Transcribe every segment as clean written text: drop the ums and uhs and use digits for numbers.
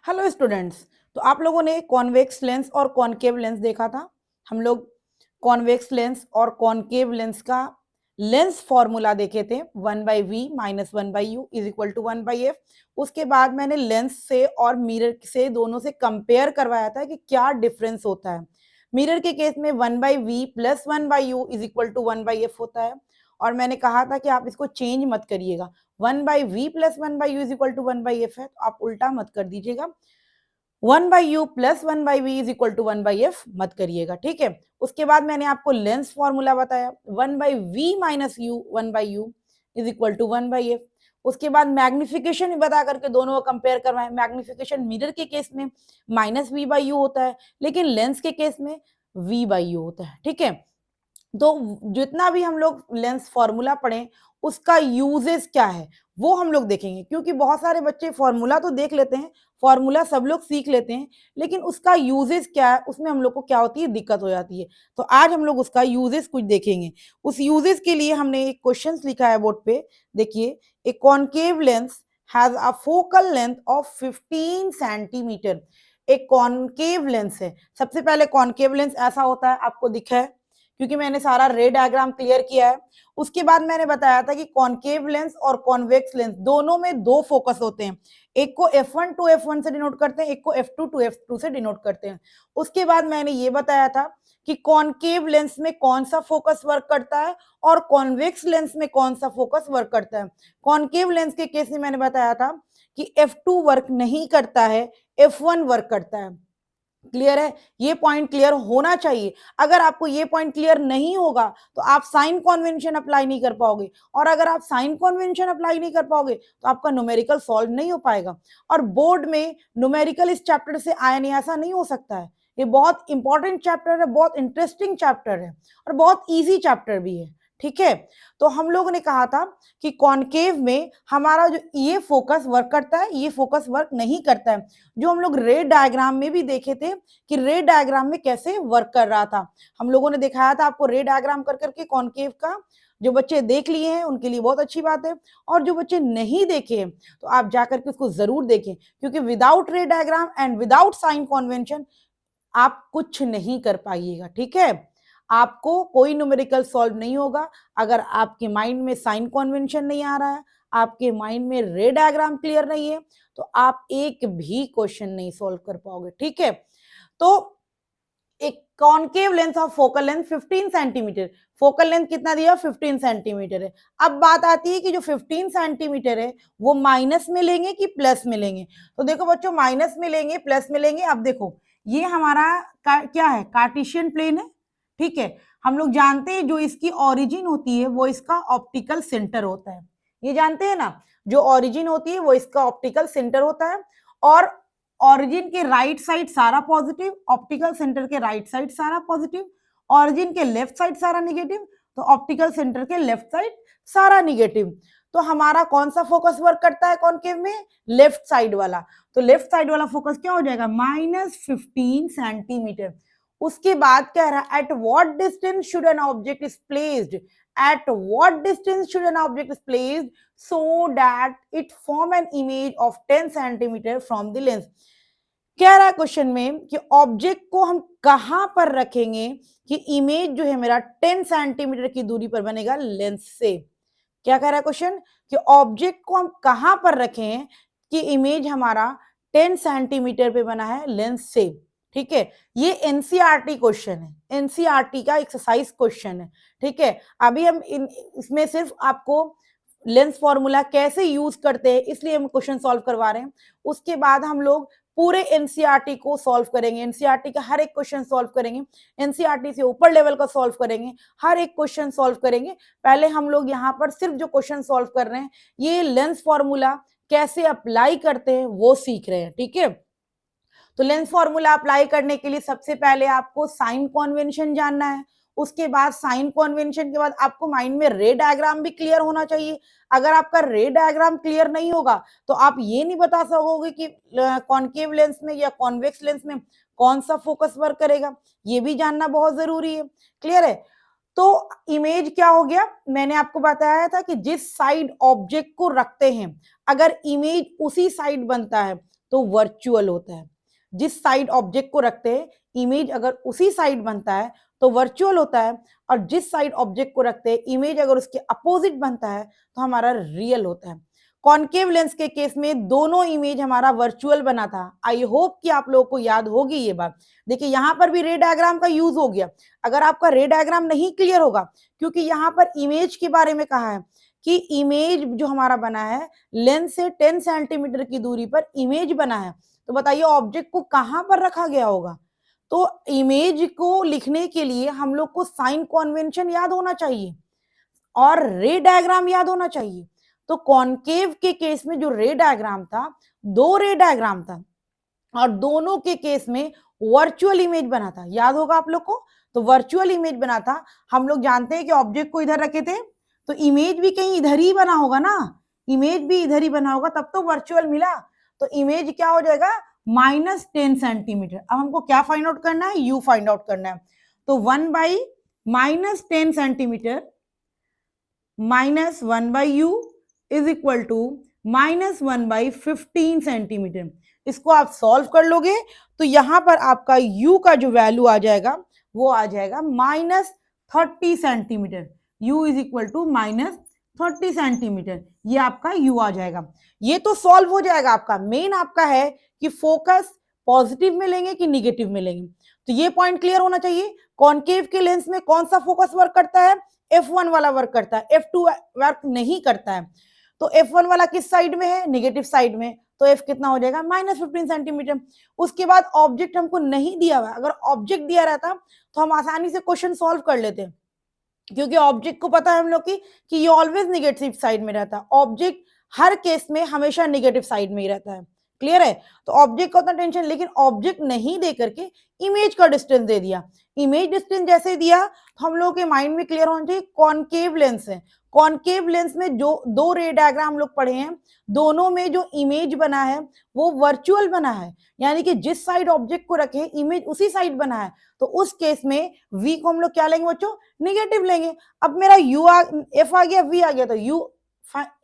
Hello students. तो आप लोगों ने कॉन्वेक्स लेंस और कॉनकेव लेंस देखा था। हम लोग कॉन्वेक्स लेंस और कॉनकेव लेंस का लेंस फॉर्मूला देखे थे, 1/v minus 1/u is equal to 1/f। उसके बाद मैंने लेंस से और मिरर से दोनों से कंपेयर करवाया था कि क्या डिफरेंस होता है। मिरर के केस में 1/v plus 1/u is equal to 1/f होता है, और मैंने कहा था कि आप इसको चेंज मत करिएगा। 1/v plus 1/u is equal to 1/f है, तो आप उल्टा मत कर दीजिएगा। 1/u plus 1/v is equal to 1/f मत करिएगा, ठीक है। उसके बाद मैंने आपको लेंस फॉर्मूला बताया, 1/v minus u 1/u is equal to 1/f। उसके बाद मैग्निफिकेशन बता करके दोनों को कंपेयर करवाएं। मैग्निफिकेशन मिरर के केस में माइनस v/u होता है, लेकिन लेंस के केस में v/u होता है, ठीक है। तो जितना भी हम लोग लेंस फॉर्मूला पढ़ें, उसका यूजेस क्या है वो हम लोग देखेंगे, क्योंकि बहुत सारे बच्चे फॉर्मूला तो देख लेते हैं, फॉर्मूला सब लोग सीख लेते हैं, लेकिन उसका यूजेस क्या है उसमें हम लोग को क्या होती है, दिक्कत हो जाती है। तो आज हम लोग उसका यूजेस कुछ देखेंगे। उस यूजेस के लिए हमने एक क्वेश्चन लिखा है बोर्ड पे, देखिए। ए concave lens has a focal length of 15 centimetre. एक कॉनकेव लेंस है। सबसे पहले कॉनकेव लेंस ऐसा होता है, आपको दिखा है क्योंकि मैंने सारा रे डायग्राम क्लियर किया है। उसके बाद मैंने बताया था कि कॉनकेव लेंस और कॉन्वेक्स लेंस दोनों में दो फोकस होते हैं, एक को F1 टू F1 से डिनोट करते हैं, एक को F2 टू F2 से डिनोट करते हैं। उसके बाद मैंने ये बताया था कि कॉनकेव लेंस में कौन सा फोकस वर्क करता है और कॉन्वेक्स लेंस में कौन सा फोकस वर्क करता है। कॉनकेव लेंस के केस में मैंने बताया था कि F2 वर्क नहीं करता है, F1 वर्क करता है। क्लियर है, ये पॉइंट क्लियर होना चाहिए। अगर आपको ये पॉइंट क्लियर नहीं होगा तो आप साइन कन्वेंशन अप्लाई नहीं कर पाओगे, और अगर आप साइन कन्वेंशन अप्लाई नहीं कर पाओगे तो आपका न्यूमेरिकल सॉल्व नहीं हो पाएगा। और बोर्ड में न्यूमेरिकल इस चैप्टर से आया नहीं, ऐसा नहीं हो सकता है। ये बहुत इंपॉर्टेंट चैप्टर है, बहुत इंटरेस्टिंग चैप्टर है, और बहुत ईजी चैप्टर भी है, ठीक है। तो हम लोगों ने कहा था कि कॉनकेव में हमारा जो ये फोकस वर्क करता है, ये फोकस वर्क नहीं करता है। जो हम लोग रे डायग्राम में भी देखे थे कि रे डायग्राम में कैसे वर्क कर रहा था, हम लोगों ने दिखाया था आपको रे डायग्राम कर करके कॉनकेव का। जो बच्चे देख लिए हैं उनके लिए बहुत अच्छी बात है, और जो बच्चे नहीं देखे हैं तो आप जाकर के उसको जरूर देखें, क्योंकि without ray diagram and without sign convention आप कुछ नहीं कर पाइएगा, ठीक है। आपको कोई न्यूमेरिकल सॉल्व नहीं होगा अगर आपके माइंड में साइन कन्वेंशन नहीं आ रहा है, आपके माइंड में रे डायग्राम क्लियर नहीं है, तो आप एक भी क्वेश्चन नहीं सॉल्व कर पाओगे, ठीक है। तो एक concave lens of focal length 15 centimetre, focal length कितना दिया, 15 सेंटीमीटर है। अब बात आती है कि जो 15 सेंटीमीटर है वो माइनस में लेंगे कि प्लस में लेंगे। तो देखो बच्चों, माइनस में लेंगे प्लस में लेंगे। अब देखो ये हमारा क्या है, कार्टेशियन प्लेन है, ठीक है। हम लोग जानते हैं जो इसकी ओरिजिन होती है वो इसका ऑप्टिकल सेंटर होता है, ये जानते हैं ना, जो ओरिजिन होती है वो इसका ऑप्टिकल सेंटर होता है। और ऑरिजिन के राइट साइड सारा पॉजिटिव, ऑप्टिकल सेंटर के राइट साइड सारा पॉजिटिव, ऑरिजिन के लेफ्ट साइड सारा निगेटिव, तो ऑप्टिकल सेंटर के लेफ्ट साइड सारा निगेटिव। तो हमारा कौन सा फोकस वर्क करता है कॉनकेव में, लेफ्ट साइड वाला। तो लेफ्ट साइड वाला फोकस क्या हो जाएगा, -15 सेंटीमीटर। उसके बाद कह रहा है at what distance should an object is placed, at what distance should an object is placed so that it form an image of 10 centimeter from the lens। कह रहा है क्वेश्चन में कि ऑब्जेक्ट को हम कहां पर रखेंगे कि इमेज जो है मेरा 10 सेंटीमीटर की दूरी पर बनेगा लेंस से। क्या कह रहा है क्वेश्चन कि ऑब्जेक्ट को हम कहां पर रखें कि इमेज हमारा 10 सेंटीमीटर पे बना है लेंस से, ठीक है। ये एनसीईआरटी क्वेश्चन है, एनसीईआरटी का एक्सरसाइज क्वेश्चन है, ठीक है। अभी हम इसमें सिर्फ आपको लेंस फॉर्मूला कैसे यूज करते हैं इसलिए हम क्वेश्चन सॉल्व करवा रहे हैं। उसके बाद हम लोग पूरे एनसीईआरटी को सॉल्व करेंगे, एनसीईआरटी का हर एक क्वेश्चन सॉल्व करेंगे, एनसीईआरटी से ऊपर लेवल का सॉल्व करेंगे, हर एक क्वेश्चन सॉल्व करेंगे। पहले हम लोग यहाँ पर सिर्फ जो क्वेश्चन सॉल्व कर रहे हैं, ये लेंस फॉर्मूला कैसे अप्लाई करते हैं वो सीख रहे हैं, ठीक है। तो लेंस फॉर्मूला अप्लाई करने के लिए सबसे पहले आपको साइन कन्वेंशन जानना है। उसके बाद साइन कन्वेंशन के बाद आपको माइंड में रे डायग्राम भी क्लियर होना चाहिए। अगर आपका रे डायग्राम क्लियर नहीं होगा तो आप ये नहीं बता सकोगे कि कॉनकेव लेंस में या कॉन्वेक्स लेंस में कौन सा फोकस वर्क करेगा, ये भी जानना बहुत जरूरी है। क्लियर है। तो इमेज क्या हो गया, मैंने आपको बताया था कि जिस साइड ऑब्जेक्ट को रखते हैं अगर इमेज उसी साइड बनता है तो वर्चुअल होता है। जिस साइड ऑब्जेक्ट को रखते हैं इमेज अगर उसी साइड बनता है तो वर्चुअल होता है, और जिस साइड ऑब्जेक्ट को रखते हैं इमेज अगर उसके अपोजिट बनता है तो हमारा रियल होता है। कॉनकेव लेंस के केस में दोनों इमेज हमारा वर्चुअल बना था। आई होप कि आप लोगों को याद होगी ये बात। देखिए यहां पर भी रे डायग्राम का यूज हो गया। अगर आपका रे डायग्राम नहीं क्लियर होगा, क्योंकि यहां पर इमेज के बारे में कहा है कि इमेज जो हमारा बना है लेंस से 10 सेंटीमीटर की दूरी पर इमेज बना है, तो बताइए ऑब्जेक्ट को कहां पर रखा गया होगा। तो इमेज को लिखने के लिए हम लोग को साइन कन्वेंशन याद होना चाहिए और रे डायग्राम याद होना चाहिए। तो कॉनकेव के केस में जो रे डायग्राम था, दो रे डायग्राम था और दोनों के केस में वर्चुअल इमेज बना था। याद होगा आप लोग को, तो वर्चुअल इमेज बना था। हम लोग जानते हैं कि ऑब्जेक्ट को इधर रखे थे तो इमेज भी कहीं इधर ही बना होगा ना, इमेज भी इधर ही बना होगा, तब तो वर्चुअल मिला। तो इमेज क्या हो जाएगा -10 सेंटीमीटर। अब हमको क्या फाइंड आउट करना है, यू फाइंड आउट करना है। तो 1/-10 centimetre -1/u is equal to -1/15 centimetre. इसको आप सॉल्व कर लोगे तो यहां पर आपका u का जो वैल्यू आ जाएगा वो आ जाएगा -30 centimetre. u is equal to -30 centimetre, ये आपका u आ जाएगा। ये तो सॉल्व हो जाएगा आपका। मेन आपका है कि फोकस पॉजिटिव में लेंगे कि निगेटिव में लेंगे, तो ये पॉइंट क्लियर होना चाहिए। कॉनकेव के लेंस में कौन सा फोकस वर्क करता है, F1 वाला वर्क करता है, F2 वर्क नहीं करता है। तो F1 वाला किस साइड में है, नेगेटिव साइड में, तो F कितना हो जाएगा -15 सेंटीमीटर। उसके बाद ऑब्जेक्ट हमको नहीं दिया हुआ, अगर ऑब्जेक्ट दिया रहता तो हम आसानी से क्वेश्चन सॉल्व कर लेते, क्योंकि ऑब्जेक्ट को पता है हम लोग की कि ये ऑलवेज नेगेटिव साइड में रहता है। ऑब्जेक्ट हर केस में हमेशा नेगेटिव साइड में ही रहता है। क्लियर है, तो ऑब्जेक्ट का उतना टेंशन, लेकिन ऑब्जेक्ट नहीं दे करके इमेज का डिस्टेंस दे दिया। इमेज डिस्टेंस जैसे दिया तो हम लोग के माइंड में क्लियर होना चाहिए कॉनकेव लेंस है। कॉनकेव लेंस में जो दो रे डायग्राम हम लोग पढ़े हैं, दोनों में जो इमेज बना है वो वर्चुअल बना है, यानी कि जिस साइड ऑब्जेक्ट को रखे इमेज उसी साइड बना है। तो उस केस में v को हम लोग क्या लेंगे बच्चों, नेगेटिव लेंगे। अब मेरा f आ गया, v आ गया, तो u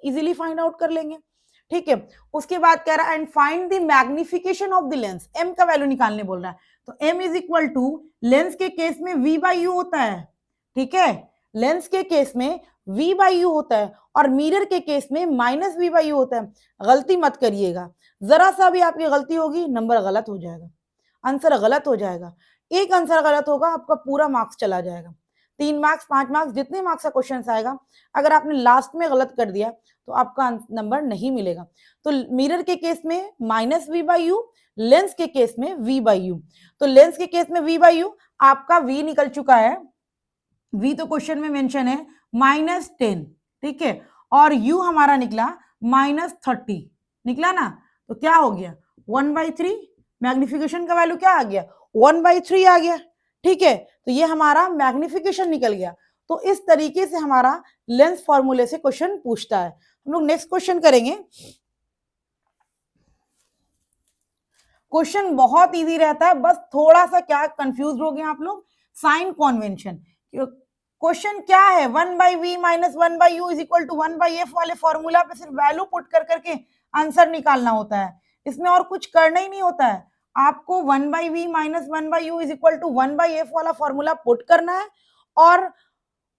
इजीली फाइंड आउट कर लेंगे। ठीक है, उसके बाद कह रहा है and find the magnification of the lens, m का वैल्यू निकालने बोल रहा है। तो m is equal to, lens के केस में v/u होता है। ठीक है, लेंस के केस में v/u होता है और मिरर के केस में -v/u होता है। गलती मत करिएगा, जरा सा भी आपकी गलती होगी नंबर गलत हो जाएगा, आंसर गलत हो जाएगा। एक आंसर गलत होगा आपका पूरा मार्क्स चला जाएगा। 3 मार्क्स 5 मार्क्स जितने मार्क्स का क्वेश्चन आएगा, अगर आपने लास्ट में गलत कर दिया तो आपका नंबर नहीं मिलेगा। तो मिरर के केस में -v/u, लेंस के केस में v/u। तो लेंस के केस में v/u, आपका v निकल चुका है, v तो क्वेश्चन में मेंशन है -10। ठीक है, और u हमारा निकला -30 निकला ना, तो क्या हो गया 1/3। मैग्निफिकेशन का वैल्यू क्या आ गया 1/3 आ गया। ठीक है, तो ये हमारा मैग्निफिकेशन निकल गया। तो इस तरीके से हमारा लेंस फॉर्मूले से क्वेश्चन पूछता है। हम लोग नेक्स्ट क्वेश्चन करेंगे। क्वेश्चन बहुत इजी रहता है, बस थोड़ा सा क्या कंफ्यूज हो गए आप लोग, साइन कन्वेंशन। क्वेश्चन क्या है, 1/v - 1/u is equal to 1/f वाले फॉर्मूला पे सिर्फ वैल्यू पुट कर करके आंसर निकालना होता है, इसमें और कुछ करना ही नहीं होता है। आपको 1/v - 1/u is equal to 1/f वाला फॉर्मूला पुट करना है और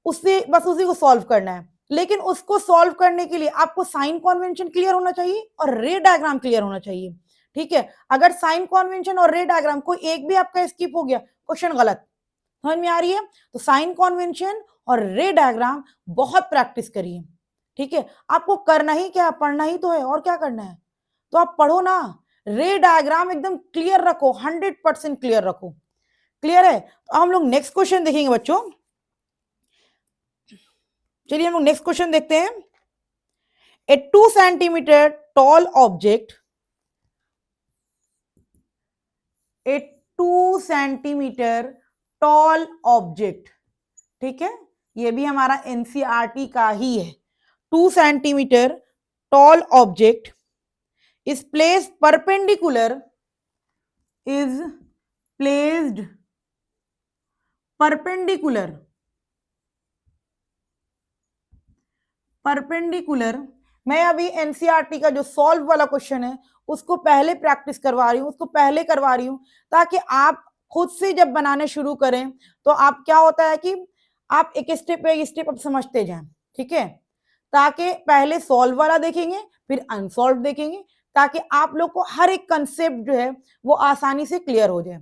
उससे बस उसी को सॉल्व करना है। लेकिन उसको सॉल्व करने के लिए आपको साइन कन्वेंशन क्लियर होना चाहिए और रे डायग्राम क्लियर होना चाहिए। ठीक है, अगर साइन कन्वेंशन और रे डायग्राम कोई एक भी आपका स्किप हो गया, क्वेश्चन गलत। समझ में आ रही है, तो साइन कन्वेंशन और रे डायग्राम बहुत प्रैक्टिस करिए। ठीक है, आपको करना ही क्या, पढ़ना ही तो है, और क्या करना है, तो आप पढ़ो ना। रे डायग्राम एकदम क्लियर रखो, 100% क्लियर रखो। क्लियर है, तो हम लोग नेक्स्ट क्वेश्चन देखेंगे बच्चों। चलिए हम लोग नेक्स्ट क्वेश्चन देखते हैं। ए 2 सेंटीमीटर टॉल ऑब्जेक्ट, ए 2 सेंटीमीटर टॉल ऑब्जेक्ट, ठीक है, ये भी हमारा एनसीईआरटी का ही है। 2 centimetre tall object is placed perpendicular मैं अभी एनसीईआरटी का जो सॉल्व वाला क्वेश्चन है उसको पहले प्रैक्टिस करवा रही हूँ, उसको पहले करवा रही हूँ, ताकि आप खुद से जब बनाने शुरू करें तो आप क्या होता है कि आप एक स्टेप अब समझते जाएं, ठीक है। ताकि पहले सॉल्व वाला देखेंगे फिर अनसॉल्व देखेंगे, ताकि आप लोग को हर एक कंसेप्ट जो है वो आसानी से क्लियर हो जाए।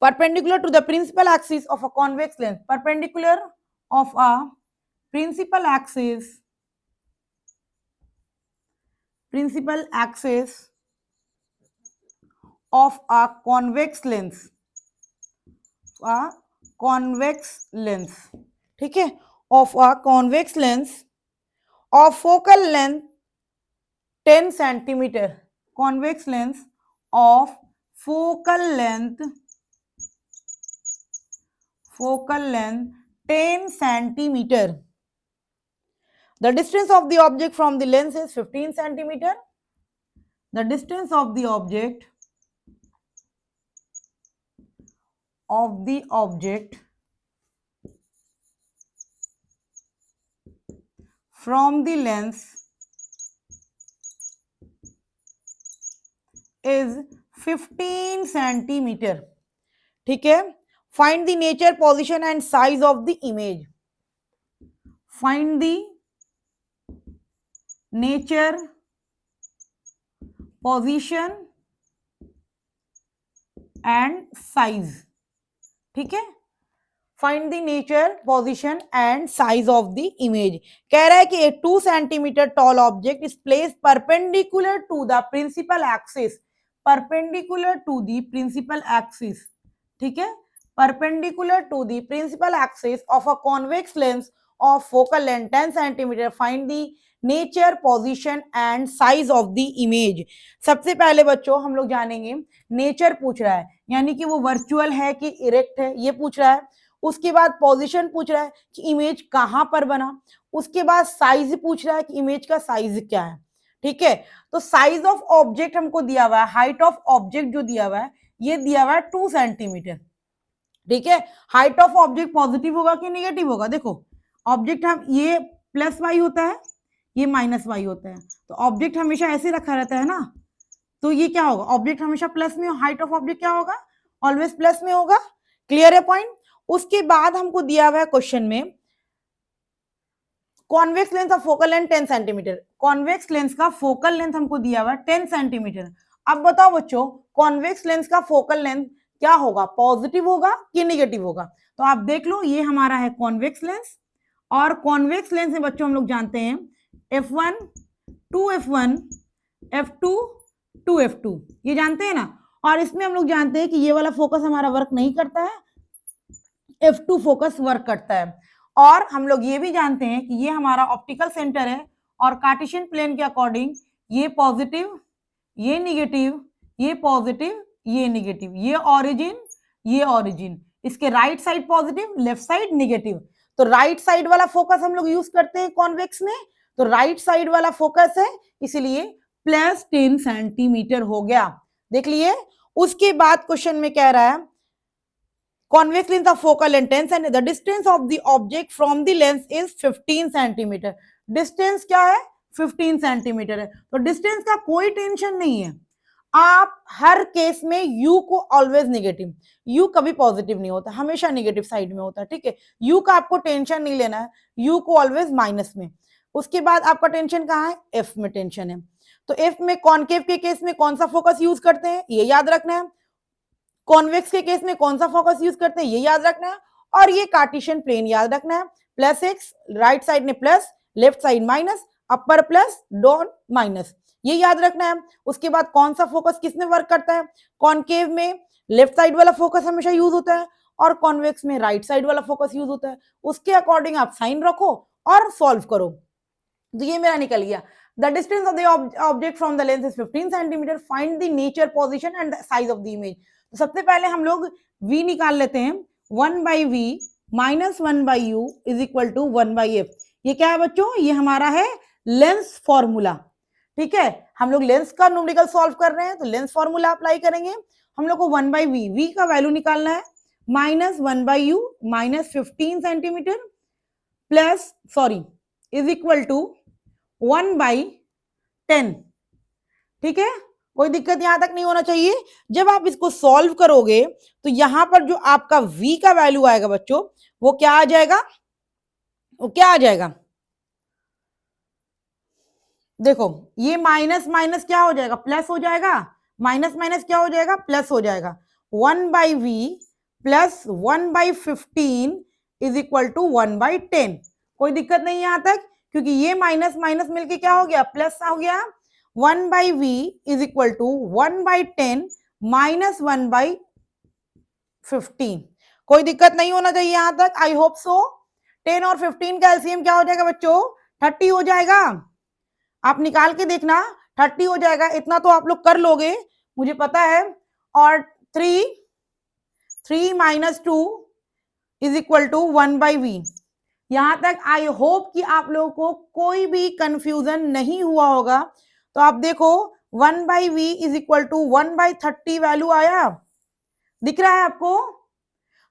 Perpendicular to the principal axis of a convex lens, perpendicular of a principal axis of a convex lens, ठीक है, of a convex lens of focal length 10 centimeter, convex lens of focal length 10 centimeter. The distance of the object from the lens is 15 centimeter. The distance of the object from the lens is 15 centimeter. ठीक है। Find the nature, position and size of the image. Find the nature, position and size. ठीक है। Find the nature, position and size of the image. कह रहा है कि a 2 centimeter tall object is placed perpendicular to the principal axis. Perpendicular to the principal axis. ठीक है। Perpendicular to the principal axis of a convex lens of focal length 10 centimeter. Find the nature, position and size of the image. सबसे पहले बच्चों हम लोग जानेंगे, nature पूछ रहा है यानी कि वो वर्चुअल है कि इरेक्ट है ये पूछ रहा है। उसके बाद पोजीशन पूछ रहा है कि इमेज कहां पर बना। उसके बाद साइज पूछ रहा है कि इमेज का साइज क्या है। ठीक है। तो साइज ऑफ ऑब्जेक्ट हमको दिया हुआ है, हाइट ऑफ ऑब्जेक्ट जो दिया हुआ है ये दिया हुआ है 2 सेंटीमीटर। ठीक है। हाइट ऑफ ऑब्जेक्ट पॉजिटिव होगा कि नेगेटिव होगा। देखो ऑब्जेक्ट हम ये प्लस वाई होता है, ये माइनस वाई होता है, तो ऑब्जेक्ट हमेशा ऐसे रखा रहता है ना, तो ये क्या होगा, ऑब्जेक्ट हमेशा प्लस में, हाइट ऑफ ऑब्जेक्ट क्या होगा, ऑलवेज प्लस में होगा। क्लियर है पॉइंट। उसके बाद हमको दिया हुआ है क्वेश्चन में convex length of focal length 10 centimetre. Convex lens का फोकल लेंथ हमको दिया हुआ है 10 सेंटीमीटर। अब बताओ बच्चों कॉन्वेक्स लेंस का फोकल लेंथ क्या होगा, पॉजिटिव होगा कि नेगेटिव होगा। तो आप देख लो ये हमारा है कॉन्वेक्स लेंस, और कॉन्वेक्स लेंस में बच्चों हम लोग जानते हैं F1 2F1 F2 2F2 ये जानते हैं ना। और इसमें हम लोग जानते हैं कि ये वाला फोकस हमारा वर्क नहीं करता है, F2 फोकस वर्क करता है। और हम लोग ये भी जानते हैं कि ये हमारा ऑप्टिकल सेंटर है और कार्टेशियन प्लेन के अकॉर्डिंग ये पॉजिटिव, ये निगेटिव, ये पॉजिटिव, ये निगेटिव, ये ओरिजिन, इसके right side positive, left side negative. तो राइट साइड वाला फोकस हम लोग यूज करते हैं कॉन्वेक्स में, तो राइट साइड वाला फोकस है इसलिए प्लस 10 सेंटीमीटर हो गया। देख लिए। उसके बाद क्वेश्चन में कह रहा है convex length of focal length 10 cm, the distance of the object from the lens is 15 cm. Distance क्या है, 15 सेंटीमीटर है। तो डिस्टेंस का कोई टेंशन नहीं है। आप हर केस में u को ऑलवेज नेगेटिव, u कभी पॉजिटिव नहीं होता, हमेशा नेगेटिव साइड में होता है। ठीक है। u का आपको टेंशन नहीं लेना है, u को ऑलवेज माइनस में। उसके बाद आपका टेंशन कहाँ है, f में टेंशन है। तो f में कॉनकेव के केस में कौन सा फोकस यूज करते हैं ये याद रखना है, कॉन्वेक्स के केस में कौन सा फोकस यूज करते हैं ये याद रखना है, और ये कार्टेशियन प्लेन याद रखना है। प्लस x, राइट साइड में प्लस, लेफ्ट साइड माइनस, अपर प्लस, डाउन माइनस, ये याद रखना है। उसके बाद कौन सा फोकस किस में वर्क करता है, कॉनकेव में लेफ्ट साइड वाला फोकस हमेशा यूज होता है और कॉन्वेक्स में राइट साइड वाला फोकस यूज होता है। उसके अकॉर्डिंग आप साइन रखो और सॉल्व करो। तो ये मेरा निकल गया। The distance of the object from the lens is 15 centimeter. Find the nature, position and the size of the image. तो सबसे पहले हम लोग v निकाल लेते हैं। 1 by v minus 1 by u is equal to 1 by f। ये क्या है बच्चों, ये हमारा है लेंस फॉर्मूला। ठीक है। हम लोग लेंस का न्यूमेरिकल सॉल्व कर रहे हैं तो लेंस फॉर्मूला अप्लाई करेंगे। हम लोग को 1 by v का वैल्यू निकालना है, minus 1 by u minus 15 centimetre plus, sorry is equal to 1/10। ठीक है, कोई दिक्कत यहां तक नहीं होना चाहिए। जब आप इसको सॉल्व करोगे तो यहां पर जो आपका v का वैल्यू आएगा बच्चों, वो क्या आ जाएगा, वो क्या आ जाएगा, देखो ये माइनस माइनस क्या हो जाएगा, प्लस हो जाएगा, माइनस माइनस क्या हो जाएगा, प्लस हो जाएगा। 1/v plus 1/15 is equal to 1/10। कोई दिक्कत नहीं यहां तक, क्योंकि ये माइनस माइनस मिलके क्या हो गया, प्लस हो गया। 1/v is equal to 1/10 minus 1/15। कोई दिक्कत नहीं होना चाहिए यहां तक, आई होप सो। 10 और 15 का एलसीएम क्या हो जाएगा बच्चों, 30 हो जाएगा। आप निकाल के देखना, 30 हो जाएगा, इतना तो आप लोग कर लोगे, मुझे पता है। और 3 minus 2 is equal to 1/v। यहां तक आई होप कि आप लोगों को कोई भी कंफ्यूजन नहीं हुआ होगा। तो आप देखो 1/v is equal to 1/30 value आया, दिख रहा है आपको।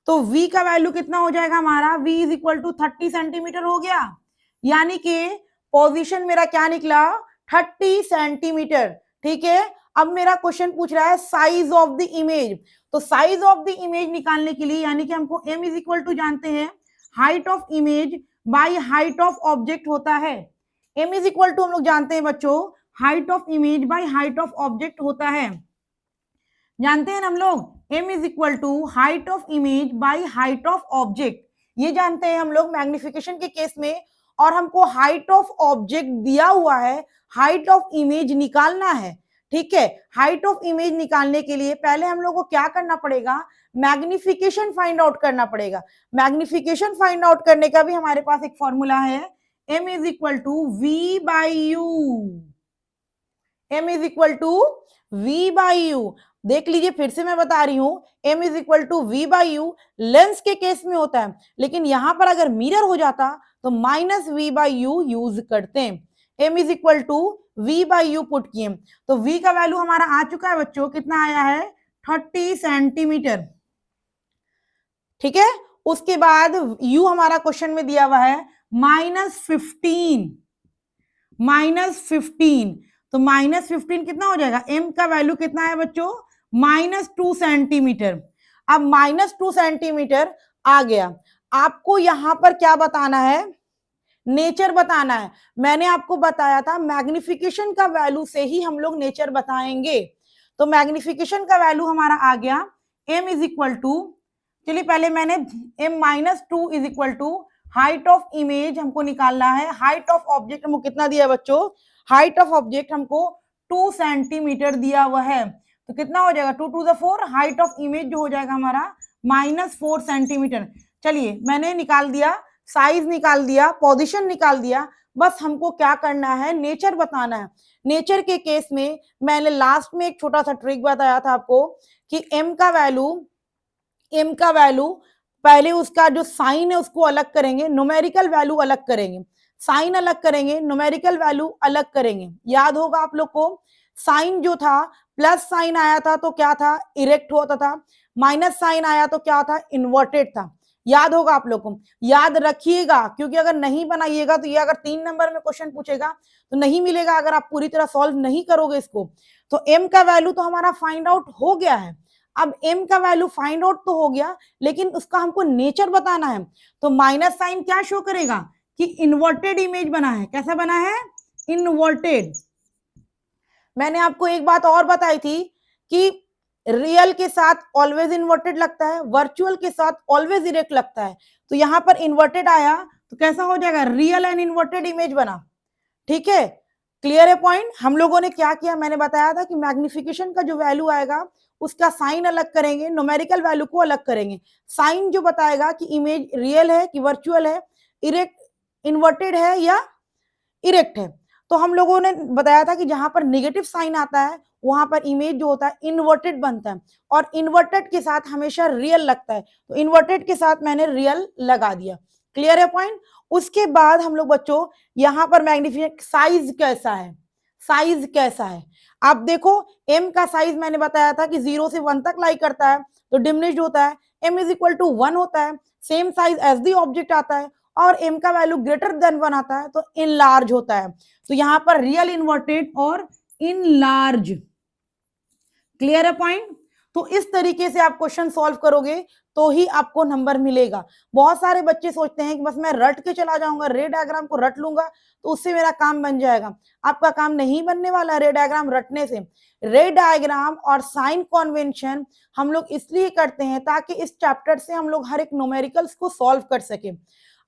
तो v का वैल्यू कितना हो जाएगा हमारा, v is equal to 30 centimetre हो गया। यानी कि पोजीशन मेरा क्या निकला, 30 सेंटीमीटर। ठीक है, अब मेरा क्वेश्चन पूछ रहा है साइज ऑफ द इमेज। तो साइज ऑफ द इमेज निकालने के लिए, यानी कि हमको m इज इक्वल टू जानते हैं height of image by height of object होता है। m इज इक्वल टू हम लोग जानते हैं बच्चों, height of image by height of object होता है, जानते हैं ना हम लोग। m is equal to height of image by height of object, ये जानते हैं हम लोग मैग्निफिकेशन के केस में। और हमको हाइट ऑफ ऑब्जेक्ट दिया हुआ है, हाइट ऑफ इमेज निकालना है। ठीक है, हाइट ऑफ इमेज निकालने के लिए पहले हम लोग को क्या करना पड़ेगा, मैग्निफिकेशन फाइंड आउट करना पड़ेगा। मैग्निफिकेशन फाइंड आउट करने का भी हमारे पास एक फॉर्मूला है, m is equal to v/u। m is equal to v/u। देख लीजिए, फिर से मैं बता रही हूं, m is equal to v/u lens के केस में होता है, लेकिन यहां पर अगर मिरर हो जाता तो माइनस v/u यूज करते हैं। m is equal to v/u put किए, तो v का वैल्यू हमारा आ चुका है बच्चों, कितना आया है, 30 सेंटीमीटर। ठीक है, उसके बाद u हमारा क्वेश्चन में दिया हुआ है -15, -15। तो -15 कितना हो जाएगा, m का वैल्यू कितना है बच्चों, -2 सेंटीमीटर। अब -2 सेंटीमीटर आ गया। आपको यहां पर क्या बताना है, नेचर बताना है। मैंने आपको बताया था मैग्निफिकेशन का वैल्यू से ही हम लोग नेचर बताएंगे। तो मैग्निफिकेशन का वैल्यू हमारा आ गया m इज इक्वल टू, चलिए पहले मैंने m-2 is equal to height of image हमको निकालना है। हाइट ऑफ ऑब्जेक्ट हमको कितना दिया बच्चों, हाइट ऑफ ऑब्जेक्ट हमको 2 सेंटीमीटर दिया हुआ है। तो कितना हो जाएगा, 2 to the 4, height of image जो हो जाएगा हमारा -4 सेंटीमीटर। चलिए मैंने निकाल दिया, साइज निकाल दिया, पोजीशन निकाल दिया। बस हमको क्या करना है, नेचर बताना है। नेचर के केस में मैंने लास्ट में एक छोटा सा ट्रिक बताया था आपको कि m का वैल्यू पहले उसका जो साइन है उसको अलग करेंगे, न्यूमेरिकल वैल्यू अलग करेंगे, साइन अलग करेंगे, न्यूमेरिकल वैल्यू अलग करेंगे। याद होगा आप लोग को, साइन जो था प्लस साइन आया था तो क्या था, इरेक्ट होता था, माइनस साइन आया तो क्या था, इन्वर्टेड था। याद होगा आप लोग को, याद रखिएगा, क्योंकि अगर नहीं बनाइएगा तो ये अगर 3 नंबर में क्वेश्चन पूछेगा तो नहीं मिलेगा अगर आप पूरी तरह सॉल्व नहीं करोगे इसको। तो m का वैल्यू तो हमारा फाइंड आउट हो गया है। अब m का वैल्यू फाइंड आउट तो हो गया, लेकिन उसका हमको नेचर बताना है। तो माइनस साइन क्या शो करेगा कि इन्वर्टेड इमेज बना है। कैसा बना है, इन्वर्टेड। मैंने आपको एक बात और बताई थी कि रियल के साथ ऑलवेज इन्वर्टेड लगता है, वर्चुअल के साथ ऑलवेज इरेक्ट लगता है। तो यहां पर इन्वर्टेड आया तो कैसा हो जाएगा, रियल एंड इन्वर्टेड इमेज बना। ठीक है, क्लियर है पॉइंट। हम लोगों ने क्या किया, मैंने बताया था कि मैग्निफिकेशन का जो वैल्यू आएगा उसका साइन अलग करेंगे, न्यूमेरिकल वैल्यू को अलग करेंगे। साइन जो बताएगा कि इमेज रियल है कि वर्चुअल है, इरेक्ट इन्वर्टेड है या इरेक्ट है। तो हम लोगों ने बताया था कि जहां पर नेगेटिव साइन आता है वहां पर इमेज जो होता है इन्वर्टेड बनता है, और इन्वर्टेड के साथ हमेशा रियल लगता है। तो इन्वर्टेड के साथ मैंने रियल लगा दिया। क्लियर है पॉइंट। उसके बाद हम लोग बच्चों यहाँ पर मैग्निफिकेशन साइज कैसा है, साइज कैसा है आप देखो। m का साइज मैंने बताया था कि 0 से 1 तक लाई करता है तो डिमिनिश्ड होता है, m इज इक्वल टू 1 होता है, same size as the object आता है। और m का वैल्यू ग्रेटर देन 1 आता है तो इनलार्ज होता है। तो यहां पर रियल इन्वर्टेड और इनलार्ज। क्लियर है पॉइंट? तो इस तरीके से आप क्वेश्चन सॉल्व करोगे तो ही आपको नंबर मिलेगा। बहुत सारे बच्चे सोचते हैं कि बस मैं रट के चला जाऊंगा, रे डायग्राम को रट लूंगा तो उससे मेरा काम बन जाएगा। आपका काम नहीं बनने वाला रे डायग्राम रटने से। रे डायग्राम और साइन कन्वेंशन हम लोग इसलिए करते हैं ताकि इस चैप्टर से हम लोग हर एक न्यूमेरिकल्स को सॉल्व कर सके।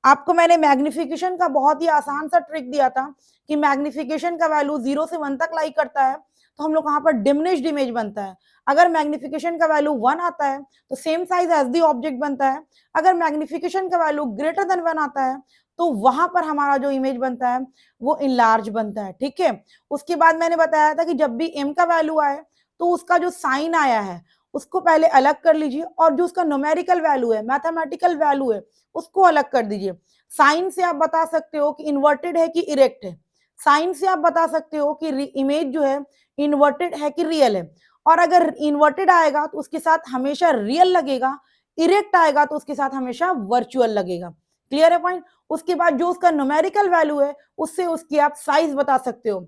आपको मैंने मैग्निफिकेशन का बहुत ही आसान सा ट्रिक दिया था कि मैग्निफिकेशन का वैल्यू 0 से 1 तक लाई करता है तो हम लोग वहां पर डिमिनिश्ड इमेज बनता है। अगर मैग्निफिकेशन का वैल्यू 1 आता है तो same size as the object बनता है। अगर मैग्निफिकेशन का वैल्यू ग्रेटर देन 1 आता है तो वहां पर हमारा जो इमेज बनता है वो इनलार्ज बनता है। ठीक है, उसके बाद मैंने बताया था कि जब भी m का वैल्यू आए तो उसका जो साइन आया है उसको पहले अलग कर लीजिए और जो उसका न्यूमेरिकल वैल्यू है, मैथमेटिकल वैल्यू है, उसको अलग कर दीजिए। साइन से आप बता सकते हो कि इन्वर्टेड है कि इरेक्ट है। साइन से आप बता सकते हो कि इमेज जो है इन्वर्टेड है कि रियल है। और अगर इन्वर्टेड आएगा तो उसके साथ हमेशा रियल लगेगा, इरेक्ट आएगा तो उसके साथ हमेशा वर्चुअल लगेगा। क्लियर है पॉइंट? उसके बाद जो उसका न्यूमेरिकल वैल्यू है उससे उसकी आप साइज बता सकते हो।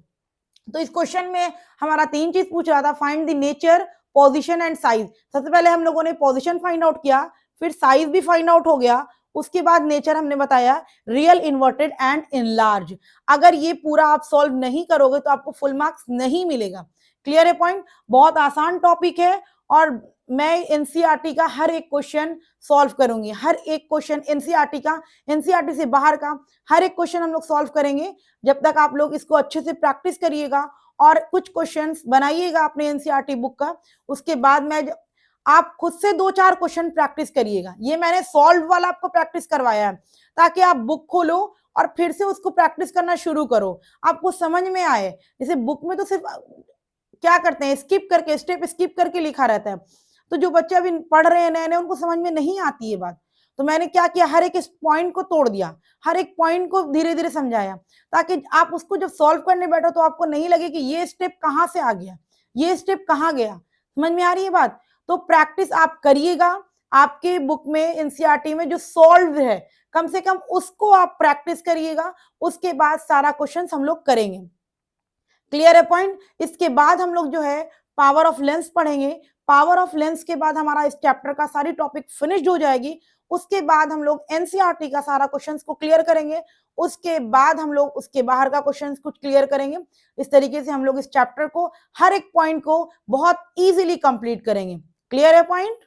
तो इस क्वेश्चन में हमारा 3 चीज पूछ रहा था, find the nature, position and size. सबसे पहले हम लोगों ने पोजीशन फाइंड आउट किया, फिर साइज भी फाइंड आउट हो गया, उसके बाद नेचर हमने बताया रियल, इन्वर्टेड एंड इनलार्ज। अगर ये पूरा आप सॉल्व नहीं करोगे तो आपको फुल मार्क्स नहीं मिलेगा। क्लियर है पॉइंट? बहुत आसान टॉपिक है और मैं एनसीईआरटी का हर एक क्वेश्चन सॉल्व करूंगी। हर एक क्वेश्चन एनसीईआरटी का, एनसीईआरटी से बाहर का हर एक क्वेश्चन हम लोग सॉल्व करेंगे जब तक आप लोग इसको अच्छे से प्रैक्टिस करिएगा और कुछ क्वेश्चंस बनाइएगा अपने एनसीईआरटी बुक का। उसके बाद में आप खुद से 2-4 क्वेश्चन प्रैक्टिस करिएगा। ये मैंने सॉल्व वाला आपको प्रैक्टिस करवाया है ताकि आप बुक खोलो और फिर से उसको प्रैक्टिस करना शुरू करो, आपको समझ में आए। जैसे बुक में तो सिर्फ क्या करते हैं, स्किप करके, स्टेप स्किप करके लिखा रहता है, तो जो बच्चे अभी पढ़ रहे हैं नए नए उनको समझ में नहीं आती है बात। तो मैंने क्या किया, हर एक इस पॉइंट को तोड़ दिया, हर एक पॉइंट को धीरे धीरे समझाया ताकि आप उसको जब सॉल्व करने बैठो तो आपको नहीं लगे कि ये स्टेप कहाँ से आ गया, ये स्टेप कहाँ गया। समझ में आ रही है बात? तो प्रैक्टिस आप करिएगा। आपके बुक में एनसीईआरटी में जो सॉल्व है कम से कम उसको आप प्रैक्टिस करिएगा, उसके बाद सारा क्वेश्चन हम लोग करेंगे। क्लियर है पॉइंट? इसके बाद हम लोग जो है पावर ऑफ लेंस पढ़ेंगे। पावर ऑफ लेंस के बाद हमारा इस चैप्टर का सारी टॉपिक फिनिश्ड हो जाएगी। उसके बाद हम लोग एनसीईआरटी का सारा क्वेश्चंस को क्लियर करेंगे। उसके बाद हम लोग उसके बाहर का क्वेश्चंस कुछ क्लियर करेंगे। इस तरीके से हम लोग इस चैप्टर को, हर एक पॉइंट को बहुत इजीली कंप्लीट करेंगे। क्लियर है पॉइंट?